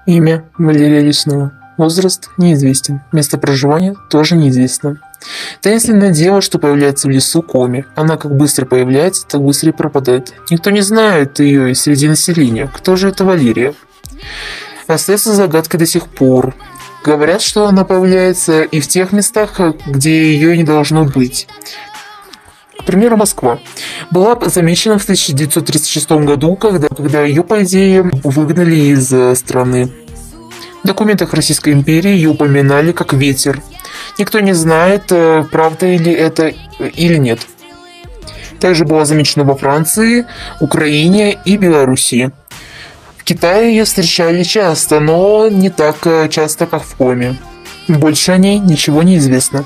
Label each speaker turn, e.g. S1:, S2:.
S1: Имя Валерия Лесного. Возраст неизвестен. Место проживания тоже неизвестно. Таинственное дело, что появляется в лесу Коми. Она как быстро появляется, так быстро и пропадает. Никто не знает ее и среди населения. Кто же это Валерия? Остается загадкой до сих пор. Говорят, что она появляется и в тех местах, где ее не должно быть. К примеру, Москва была замечена в 1936 году, когда ее, по идее, выгнали из страны. В документах Российской империи ее упоминали как ветер. Никто не знает, правда ли это или нет. Также была замечена во Франции, Украине и Белоруссии. В Китае ее встречали часто, но не так часто, как в Коми. Больше о ней ничего не известно.